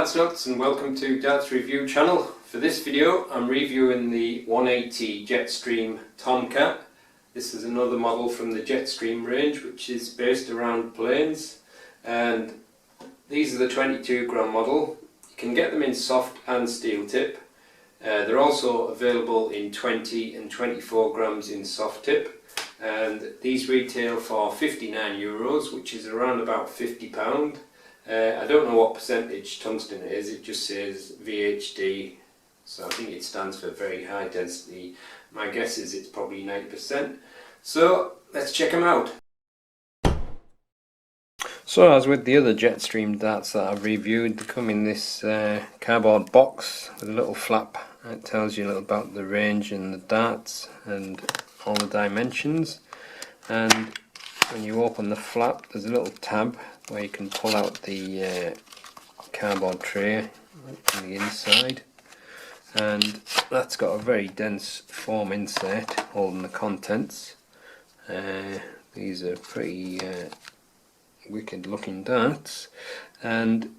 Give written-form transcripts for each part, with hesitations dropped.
Darts Nutz and welcome to Darts Review channel. For this video I'm reviewing the 180 Jetstream Tomcat. This is another model from the Jetstream range which is based around planes, and these are the 22 gram model. You can get them in soft and steel tip. They're also available in 20 and 24 grams in soft tip, and these retail for €59, which is around about £50. I don't know what percentage tungsten it is, it just says VHD, so I think it stands for very high density. My guess is it's probably 90%. So let's check them out. So as with the other Jetstream darts that I've reviewed, they come in this cardboard box with a little flap. It tells you a little about the range and the darts and all the dimensions. And when you open the flap, there's a little tab where you can pull out the cardboard tray on the inside, and that's got a very dense foam insert holding the contents. These are pretty wicked looking darts, and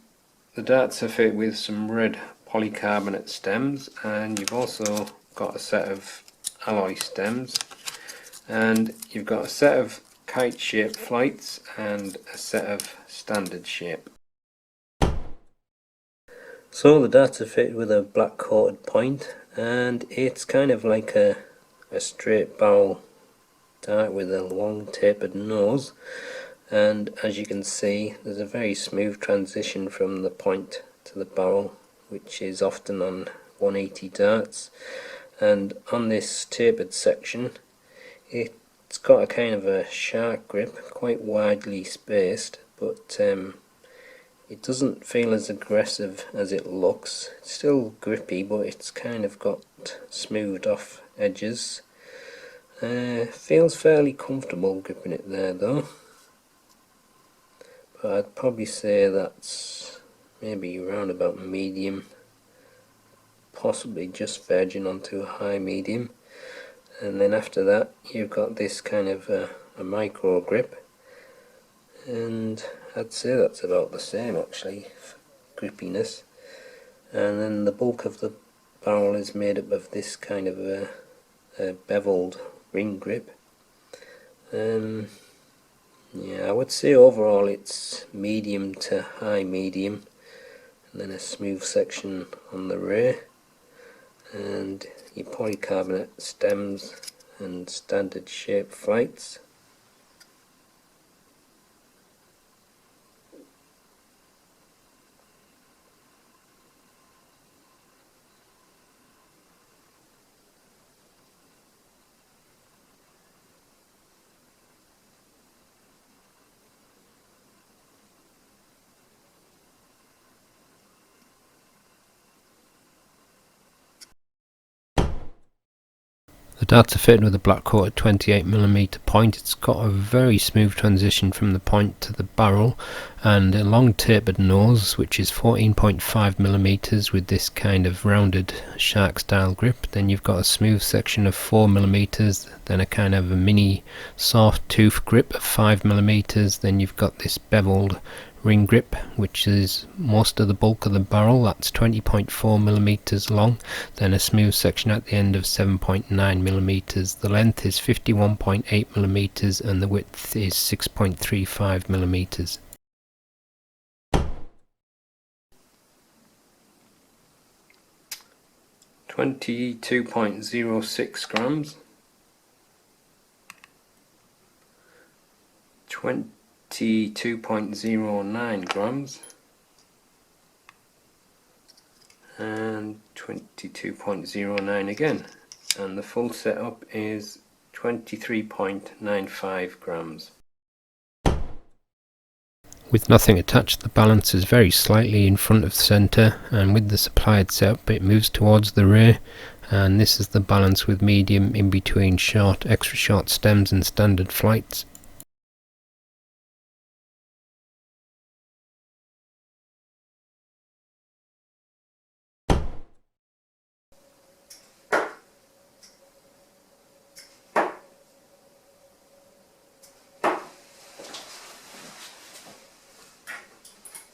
the darts are fitted with some red polycarbonate stems, and you've also got a set of alloy stems, and you've got a set of kite shaped flights and a set of standard shape. So the darts are fitted with a black coated point, and it's kind of like a straight barrel dart with a long tapered nose, and as you can see there's a very smooth transition from the point to the barrel, which is often on 180 darts. And on this tapered section it's got a kind of a shark grip, quite widely spaced, but it doesn't feel as aggressive as it looks. It's still grippy, but it's kind of got smoothed off edges. Feels fairly comfortable gripping it there though, but I'd probably say that's maybe around about medium, possibly just verging onto a high medium. And then after that you've got this kind of a micro grip, and I'd say that's about the same actually, grippiness. And then the bulk of the barrel is made up of this kind of a beveled ring grip. Yeah, I would say overall it's medium to high medium, and then a smooth section on the rear, and your polycarbonate stems and standard shape flights. The darts are fitted with a black coated 28mm point. It's got a very smooth transition from the point to the barrel, and a long tapered nose which is 14.5mm with this kind of rounded shark style grip. Then you've got a smooth section of 4mm, then a kind of a mini soft tooth grip of 5mm, then you've got this beveled ring grip which is most of the bulk of the barrel, that's 20.4mm long, then a smooth section at the end of 7.9mm. The length is 51.8mm and the width is 6.35mm. .06 grams, 22.09 grams, and 22.09 again, and the full setup is 23.95 grams. With nothing attached, the balance is very slightly in front of the centre, and with the supplied setup it moves towards the rear, and this is the balance with medium in between short, extra short stems and standard flights.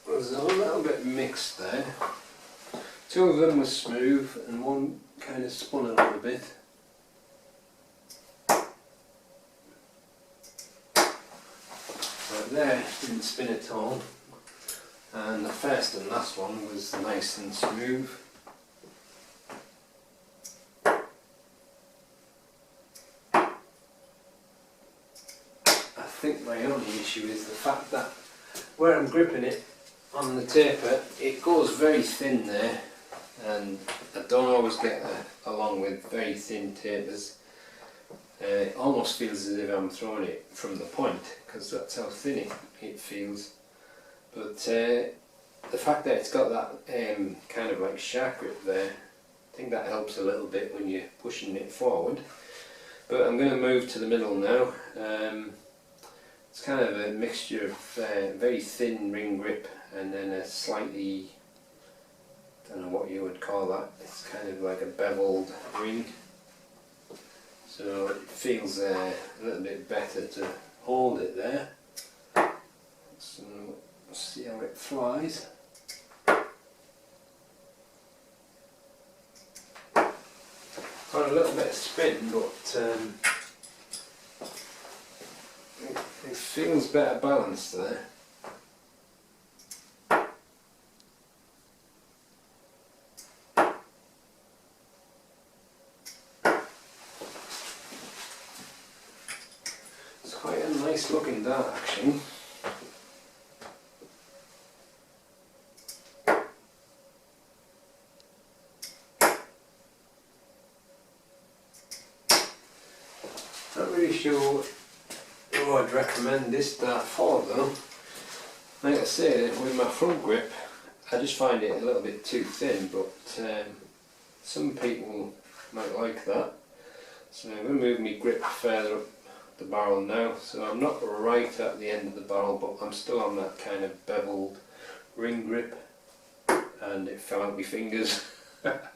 There's a little bit bit mixed there. Two of them were smooth and one kind of spun a little bit. Right there, didn't spin at all. And the first and last one was nice and smooth. I think my only issue is the fact that where I'm gripping it on the taper, it goes very thin there, and I don't always get along with very thin tapers. It almost feels as if I'm throwing it from the point, because that's how thin it feels. But the fact that it's got that kind of like shark grip there, I think that helps a little bit when you're pushing it forward. But I'm going to move to the middle now. It's kind of a mixture of very thin ring grip and then a slightly, I don't know what you would call that, it's kind of like a beveled ring. So it feels a little bit better to hold it there. So let's see how it flies. Got a little bit of spin, but it feels better balanced there. It's quite a nice looking dart actually. Not really sure who I'd recommend this dart for though. Like I say, with my front grip I just find it a little bit too thin, but some people might like that. So I'm going to move my grip further up the barrel now, so I'm not right at the end of the barrel, but I'm still on that kind of beveled ring grip, and it fell out my fingers. But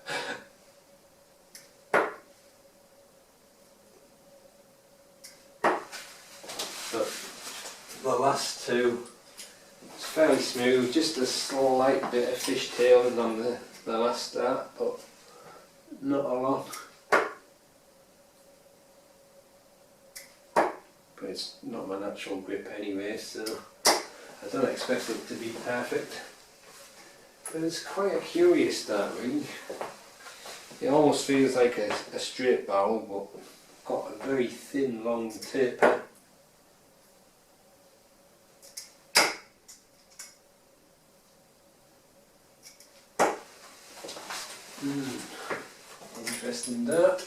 the last two, it's fairly smooth, just a slight bit of fishtailing on the last dart, but not a lot. But it's not my natural grip anyway, so I don't expect it to be perfect. But it's quite a curious dart really. It almost feels like a straight barrel, but got a very thin long taper. Interesting dart.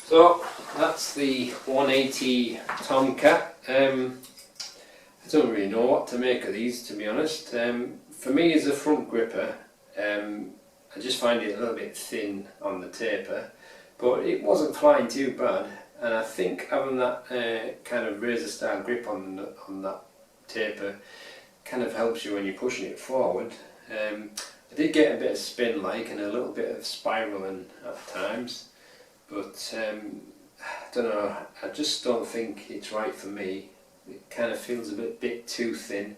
So that's the 180 Tomcat. I don't really know what to make of these, to be honest. For me as a front gripper, I just find it a little bit thin on the taper, but it wasn't flying too bad, and I think having that kind of razor style grip on that taper kind of helps you when you're pushing it forward. I did get a bit of spin like and a little bit of spiraling at times, but I don't know, I just don't think it's right for me. It kind of feels a bit too thin.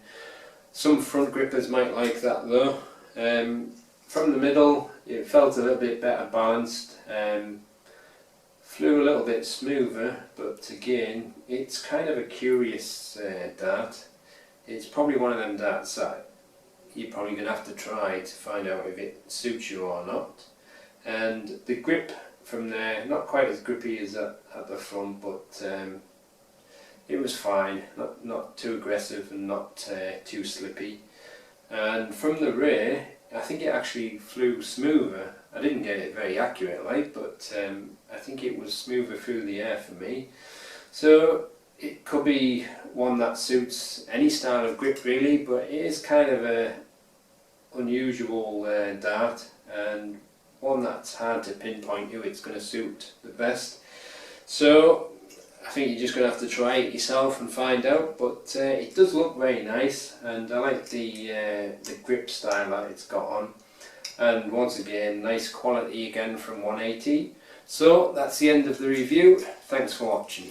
Some front grippers might like that though. From the middle it felt a little bit better balanced, flew a little bit smoother, but again it's kind of a curious dart. It's probably one of them darts that you're probably going to have to try to find out if it suits you or not. And the grip from there, not quite as grippy as at the front, but it was fine, not too aggressive and not too slippy. And from the rear, I think it actually flew smoother. I didn't get it very accurate like, but I think it was smoother through the air for me. So it could be one that suits any style of grip really, but it is kind of a unusual dart, and one that's hard to pinpoint who it's going to suit the best. So I think you're just going to have to try it yourself and find out, but it does look very nice, and I like the grip style that it's got on. And once again, nice quality again from 180. So that's the end of the review. Thanks for watching.